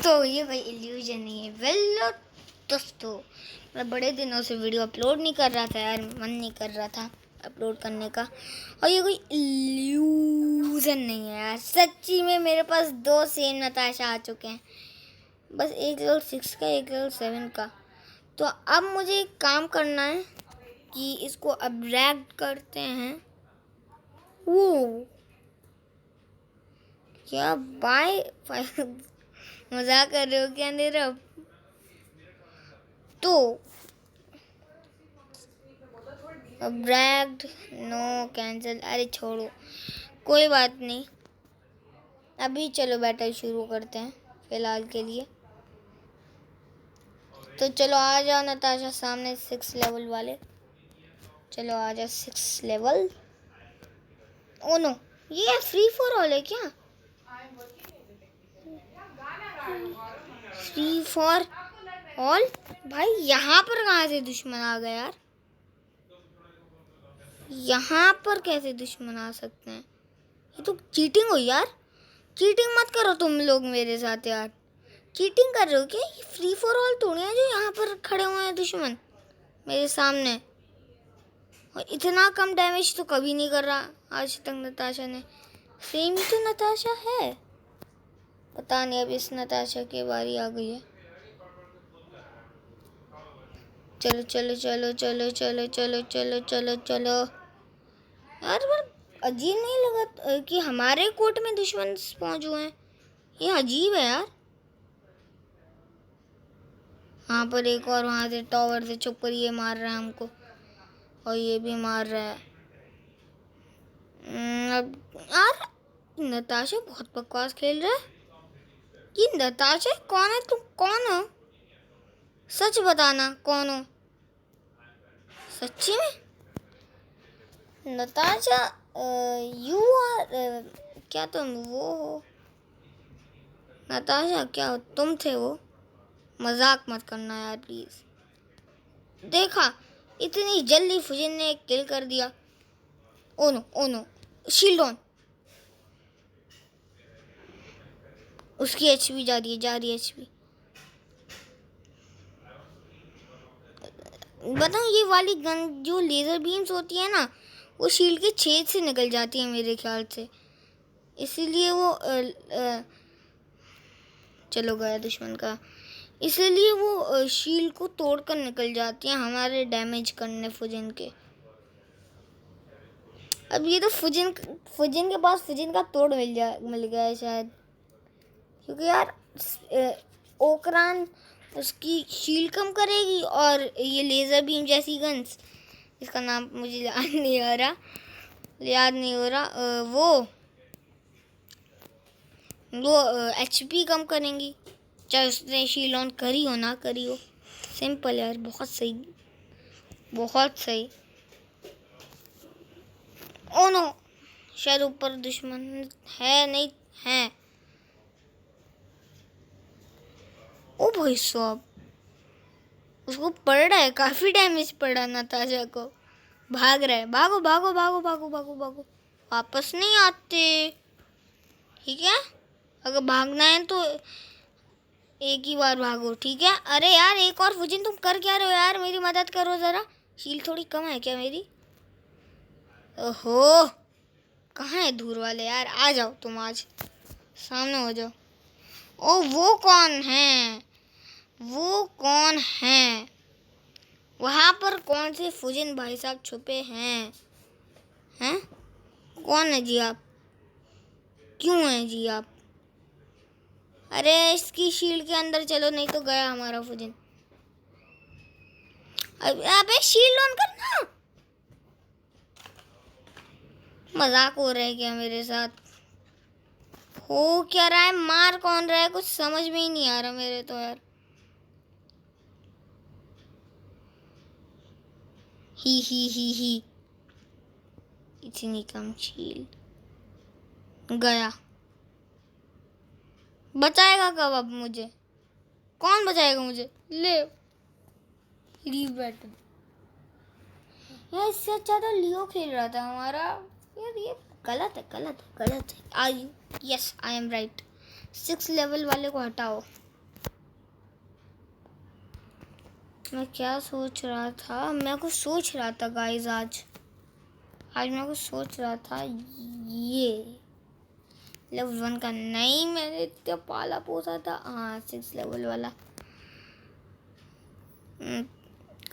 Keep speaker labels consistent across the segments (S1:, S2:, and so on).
S1: दोस्तों ये कोई इल्यूजन नहीं है। वेलो दोस्तों, मैं बड़े दिनों से वीडियो अपलोड नहीं कर रहा था यार, मन नहीं कर रहा था अपलोड करने का। और ये कोई इल्यूजन नहीं है यार, सच्ची में मेरे पास 2 सेम नताशा आ चुके हैं। बस एक लेवल 6 का, एक लेवल 7 का। तो अब मुझे एक काम करना है कि इसको अपग्रेड करते हैं। वो क्या बाय मजाक कर रहे हो क्या नीरव? तो अपग्रेड नो कैंसिल, अरे छोड़ो कोई बात नहीं। अभी चलो बैटल शुरू करते हैं फिलहाल के लिए। तो चलो आ जाओ नताशा सामने 6 लेवल वाले। चलो आ जाओ 6 लेवल। ओ नो, ये फ्री फॉर ऑल है क्या? फ्री फॉर ऑल भाई, यहाँ पर कहाँ से दुश्मन आ गए यार? यहाँ पर कैसे दुश्मन आ सकते हैं? ये तो चीटिंग हो यार। चीटिंग मत करो तुम लोग मेरे साथ यार। चीटिंग कर रहे हो क्या? ये फ्री फॉर ऑल थोड़ी है जो यहाँ पर खड़े हुए हैं दुश्मन मेरे सामने। और इतना कम डैमेज तो कभी नहीं कर रहा आज तक नताशा ने। सेम ही तो नताशा है, पता नहीं अब इस नताशा की बारी आ गई है। चलो चलो चलो चलो चलो चलो चलो चलो चलो यार, पर अजीब नहीं लगा कि हमारे कोर्ट में दुश्मन पहुंच हुए हैं? ये अजीब है यार। वहाँ पर एक और वहाँ से टावर से छुप कर ये मार रहा है हमको, और ये भी मार रहा है। अब यार नताशा बहुत बकवास खेल रहा है। ये नताशा कौन है? तुम कौन हो? सच बताना कौन हो सच्ची में? नताशा यू आर क्या तुम वो हो? नताशा क्या हो? तुम थे वो? मजाक मत करना यार प्लीज। देखा, इतनी जल्दी फुजिन ने किल कर दिया। Oh no, shield on. उसकी एचपी जा रही है एचपी। बताओ, ये वाली गन जो लेजर बीम्स होती है ना, वो शील्ड के छेद से निकल जाती है मेरे ख्याल से, इसीलिए वो चलो गया दुश्मन का। इसलिए वो शील्ड को तोड़कर निकल जाती हैं हमारे डैमेज करने फुजिन के। अब ये तो फुजिन के पास फुजिन का तोड़ मिल गया है शायद, क्योंकि यार ओकरान उसकी शील्ड कम करेगी, और ये लेज़र बीम जैसी गन्स, इसका नाम मुझे याद नहीं हो रहा वो एचपी कम करेंगी, चाहे उसने शील्ड ऑन करी हो ना करी हो। सिंपल यार, बहुत सही बहुत सही। ओ नो, शायद ऊपर दुश्मन है, नहीं है। ओ भाई साहब, उसको पड़ रहा है, काफी डैमेज पड़ा नताशा को। भाग रहा है, भागो भागो भागो भागो भागो भागो, वापस नहीं आते। ठीक है, अगर भागना है तो एक ही बार भागो, ठीक है? अरे यार एक और फुजिन, तुम कर क्या रहे हो यार? मेरी मदद करो जरा। शील्ड थोड़ी कम है क्या मेरी? ओहो, कहाँ है दूर वाले यार? आ जाओ तुम, आज सामने हो जाओ। ओ वो कौन है वहां पर? कौन से फुजिन भाई साहब छुपे हैं? कौन है जी आप? क्यों हैं जी आप? अरे इसकी शील्ड के अंदर चलो, नहीं तो गया हमारा फुजिन। अबे शील्ड ऑन करना। मजाक हो रहा है क्या मेरे साथ? हो क्या रहा है? मार कौन रहा है? कुछ समझ में ही नहीं आ रहा मेरे तो यार। ही इतनी कम शील्ड। गया। बचाएगा कब अब मुझे? कौन बचाएगा मुझे? ले लीव बैटल। यार इससे अच्छा तो लियो खेल रहा था हमारा यार। ये गलत है। I yes, I am right. 6 level वाले को हटाओ। मैं क्या सोच रहा था, मैं कुछ सोच रहा था गाइस। आज मैं कुछ सोच रहा था, ये लेवल 1 का नहीं, मैंने इतना पाला पोसा था। हाँ 6 लेवल वाला।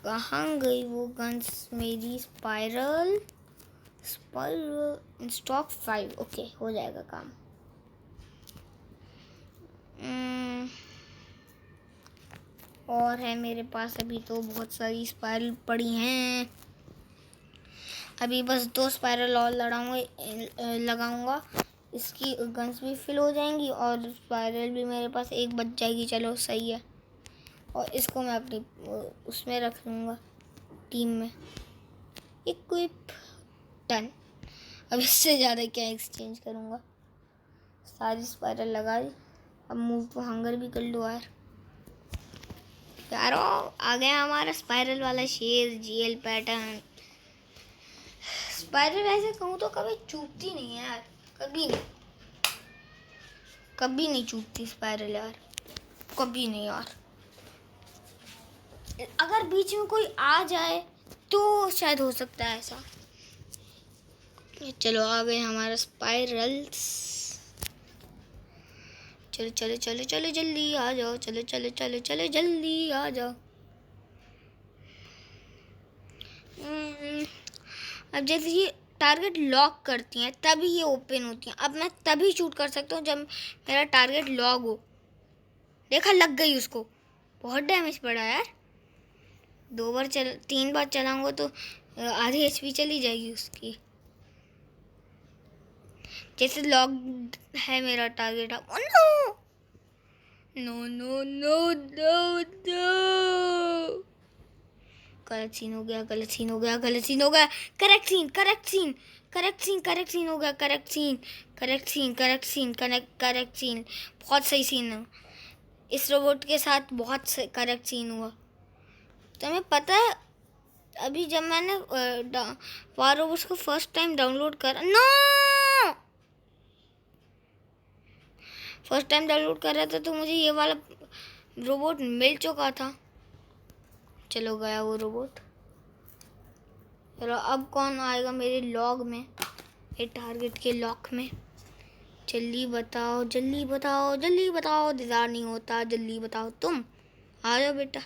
S1: कहाँ गई वो गन्स मेरी? Spiral stock 5। ओके, हो जाएगा काम। और है मेरे पास अभी तो बहुत सारी स्पाइरल पड़ी हैं। अभी बस 2 स्पाइरल और लगाऊंगा, इसकी गन्स भी फिल हो जाएंगी और स्पाइरल भी मेरे पास एक बच जाएगी। चलो सही है। और इसको मैं अपनी उसमें रख लूँगा, टीम में। Equip done. अब इससे ज़्यादा क्या एक्सचेंज करूँगा। सारी स्पाइरल लगा दी। अब मूव टू हंगर भी कर लो यार। यारो आ गया हमारा स्पाइरल वाला शेर, जीएल पैटर्न। स्पाइरल ऐसे कहूँ तो कभी चूकती नहीं है यार, कभी नहीं चूकती स्पाइरल यार, कभी नहीं यार। अगर बीच में कोई आ जाए तो शायद हो सकता है ऐसा। चलो आ गए हमारा स्पाइरल्स। चलो चलो चलो चलो जल्दी आ जाओ, चलो चलो चलो चलो जल्दी आ जाओ। अब जैसे ये टारगेट लॉक करती हैं तभी ये ओपन होती हैं। अब मैं तभी शूट कर सकता हूँ जब मेरा टारगेट लॉक हो। देखा, लग गई उसको। बहुत डैमेज पड़ा यार। 3 बार चलाऊंगा तो आधी एचपी चली जाएगी उसकी। जैसे लॉक है मेरा टारगेट। अब no no no no no, गलत सीन हो गया, गलत सीन हो गया, गलत सीन हो गया। Correct scene, correct scene, correct scene, correct scene हो गया। Correct scene, correct scene, correct scene, correct scene. बहुत सही सीन है इस रोबोट के साथ, बहुत करेक्ट सीन हुआ। तो हमें पता है, अभी जब मैंने वार रोबोट्स को फर्स्ट टाइम डाउनलोड करा, फर्स्ट टाइम डाउनलोड कर रहा था तो मुझे ये वाला रोबोट मिल चुका था। चलो गया वो रोबोट। चलो अब कौन आएगा मेरे लॉग में, ये टारगेट के लॉक में? जल्दी बताओ, जल्दी बताओ, जल्दी बताओ। इंतजार नहीं होता, जल्दी बताओ। तुम आ जाओ बेटा।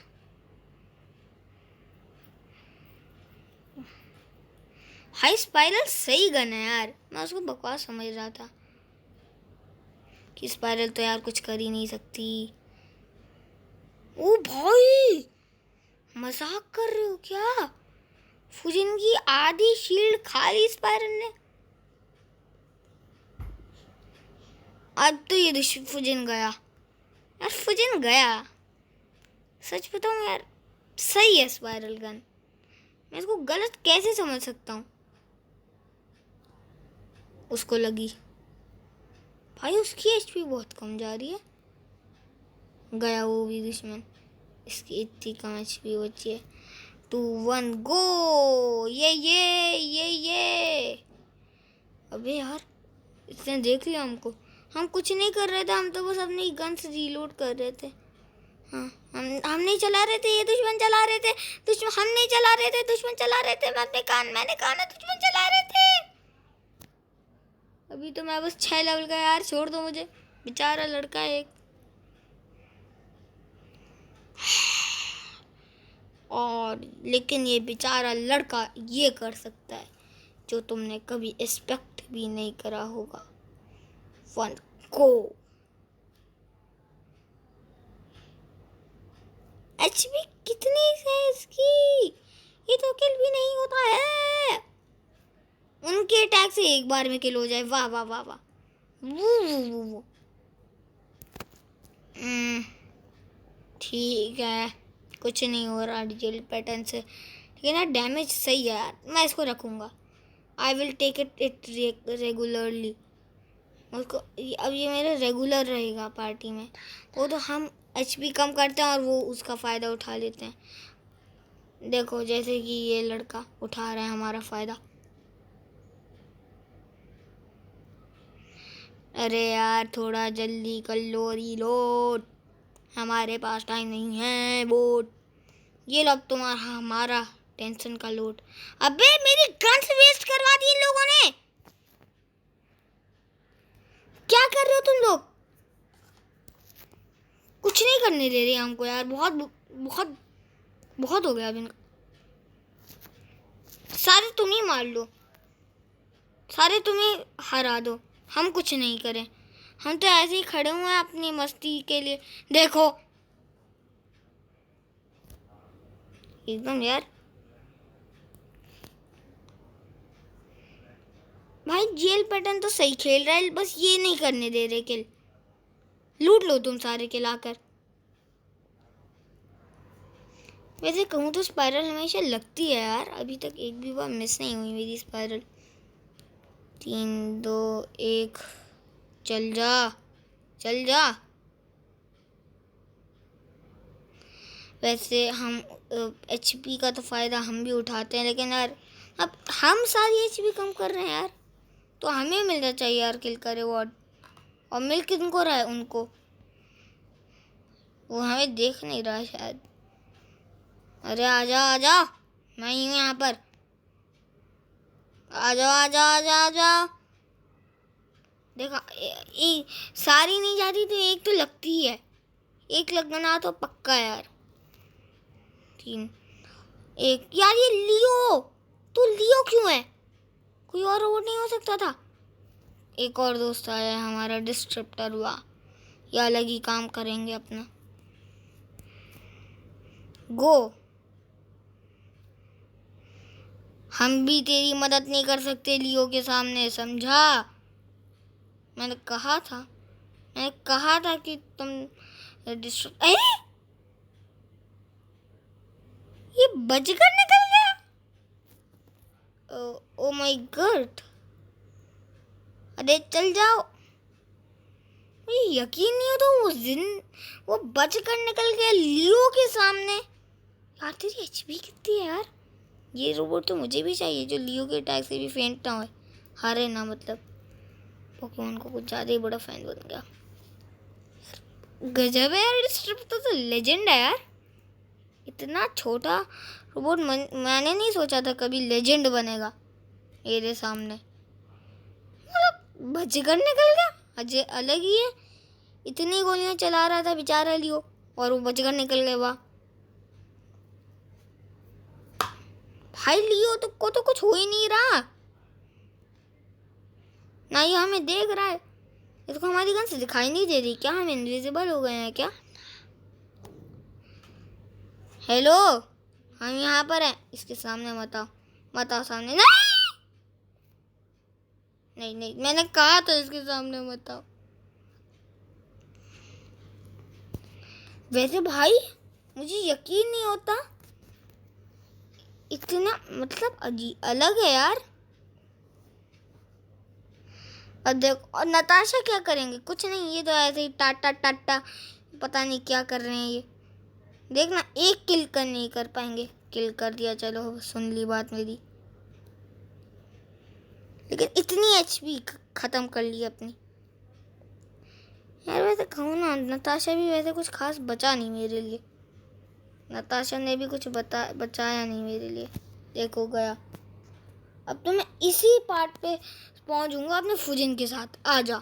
S1: हाई स्पाइरल सही गन है यार, मैं उसको बकवास समझ रहा था कि स्पाइरल तो यार कुछ कर ही नहीं सकती। ओ भाई, मजाक कर रहे हो क्या? फुजिन की आधी शील्ड खा ली स्पाइरल ने। अब तो ये फुजिन गया यार, फुजिन गया। सच बताऊं यार, सही है स्पाइरल गन। मैं इसको गलत कैसे समझ सकता हूँ? उसको लगी भाई, उसकी एचपी बहुत कम जा रही है। गया वो भी दुश्मन, इसकी इतनी कम एचपी बची है। 2 1 गो। ये अबे यार, इसने देख लिया हमको। हम कुछ नहीं कर रहे थे, हम तो बस अपनी गन से रीलोड कर रहे थे। हाँ, हम नहीं चला रहे थे, ये दुश्मन चला रहे थे। हम नहीं चला रहे थे, दुश्मन चला रहे थे। मैंने कहा ना, दुश्मन चला रहे थे। अभी तो मैं बस 6 लेवल का यार, छोड़ दो मुझे। बेचारा लड़का एक। और लेकिन ये बेचारा लड़का ये कर सकता है जो तुमने कभी एक्सपेक्ट भी नहीं करा होगा। 1 गो। एचपी कितनी है इसकी? ये तो किल भी नहीं होता है। उनके अटैक से एक बार में किल हो जाए। वाह वाह वाह वाह। वो। ठीक है, कुछ नहीं हो रहा डीजेल पैटर्न से, लेकिन यार डैमेज सही है यार। मैं इसको रखूँगा। I will take it regularly. उसको अब ये मेरा रेगुलर रहेगा पार्टी में। वो तो हम एचपी कम करते हैं और वो उसका फ़ायदा उठा लेते हैं। देखो जैसे कि ये लड़का उठा रहा है हमारा फ़ायदा। अरे यार थोड़ा जल्दी कर लो रीलोड, हमारे पास टाइम नहीं है बोट। ये लो अब तुम्हारा हमारा टेंशन का लोड। अबे मेरी गन्स वेस्ट करवा दी इन लोगों ने। क्या कर रहे हो तुम लोग? कुछ नहीं करने दे रहे हमको यार। बहुत बहुत बहुत हो गया अब इनका। सारे तुम ही मार लो, सारे तुम्हें हरा दो, हम कुछ नहीं करें। हम तो ऐसे ही खड़े हुए हैं अपनी मस्ती के लिए। देखो एकदम यार। भाई जेल पैटर्न तो सही खेल रहा है, बस ये नहीं करने दे रहे किल। लूट लो तुम सारे किल आकर। वैसे कहूँ तो स्पाइरल हमेशा लगती है यार, अभी तक एक भी बार मिस नहीं हुई मेरी स्पाइरल। 3 2 1 चल जा चल जा। वैसे हम एचपी का तो फ़ायदा हम भी उठाते हैं, लेकिन यार अब हम सारी एचपी कम कर रहे हैं यार, तो हमें मिलना चाहिए यार किल का रिवॉर्ड। और मिल किनको रहा है उनको, वो हमें देख नहीं रहा शायद। अरे आजा आजा, मैं ही हूँ यहाँ पर। आजा आजा आजा आजा। देखा सारी नहीं जाती तो एक तो लगती ही है, एक लगना तो पक्का यार। 3 1 यार ये लियो, तू लियो क्यों है? कोई और रोबोट नहीं हो सकता था? एक और दोस्त आया है हमारा, डिस्ट्रप्टर हुआ। ये अलग ही काम करेंगे अपना। गो, हम भी तेरी मदद नहीं कर सकते लियो के सामने, समझा? मैंने कहा था कि तुम ये बजकर निकल गया। Oh my God. अरे चल जाओ। मुझे यकीन नहीं होता वो बचकर निकल गया लियो के सामने। यार तेरी एचपी कितनी है यार? ये रोबोट तो मुझे भी चाहिए जो लियो के अटैक से भी फेंट ना हो, हारे ना। मतलब पोकेमॉन को कुछ ज़्यादा ही बड़ा फैन बन गया। गजब है यार, डिस्ट्रप्टर तो लेजेंड है यार। इतना छोटा रोबोट मैंने नहीं सोचा था कभी लेजेंड बनेगा मेरे सामने। मतलब बचकर निकल गया, अजय अलग ही है। इतनी गोलियां चला रहा था बेचारा लियो, और वो बचकर निकल गए। वाह भाई, लियो तो कुछ हो ही नहीं रहा ना, ये हमें देख रहा है। इसको हमारी गन से दिखाई नहीं दे रही क्या? हम इनविजिबल हो गए हैं क्या? हेलो, हम यहाँ पर हैं। इसके सामने मत आओ सामने। नहीं, मैंने कहा था इसके सामने मत आओ। वैसे भाई मुझे यकीन नहीं होता, इतना मतलब अलग है यार। अब देखो, और नताशा क्या करेंगे? कुछ नहीं, ये तो ऐसे ही टाटा टाटा पता नहीं क्या कर रहे हैं ये। देखना, एक किल नहीं कर पाएंगे। किल कर दिया, चलो सुन ली बात मेरी, लेकिन इतनी एचपी खत्म कर ली अपनी यार। वैसे कहूँ ना, नताशा भी वैसे कुछ खास बचा नहीं मेरे लिए। नताशा ने भी कुछ बचाया नहीं मेरे लिए। देखो गया। अब तो मैं इसी पार्ट पे पहुंचूंगा अपने फुजिन के साथ। आजा।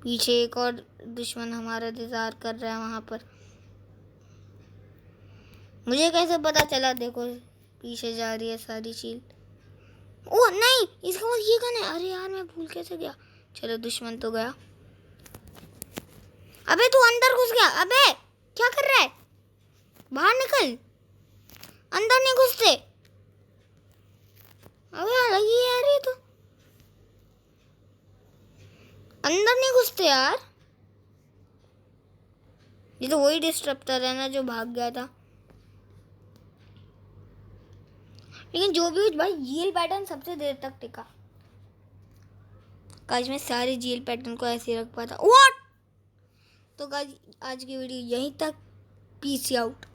S1: पीछे एक और दुश्मन हमारा इंतजार कर रहा है वहां पर। मुझे कैसे पता चला? देखो पीछे जा रही है सारी चीज। ओ नहीं, इसका मतलब ये गन है। अरे यार मैं भूल कैसे गया। चलो दुश्मन तो गया। अबे तू अंदर घुस गया। अबे क्या कर रहा है? बाहर निकल, अंदर नहीं घुसते। अबे अलग ही यार, ये तो अंदर नहीं घुसते यार। ये तो वही डिस्ट्रप्टर है ना जो भाग गया था। लेकिन जो भी भाई, जेल पैटर्न सबसे देर तक टिका। गाइस मैं सारे जेल पैटर्न को ऐसे रख पाता। व्हाट? तो गाइस आज की वीडियो यहीं तक। Peace out.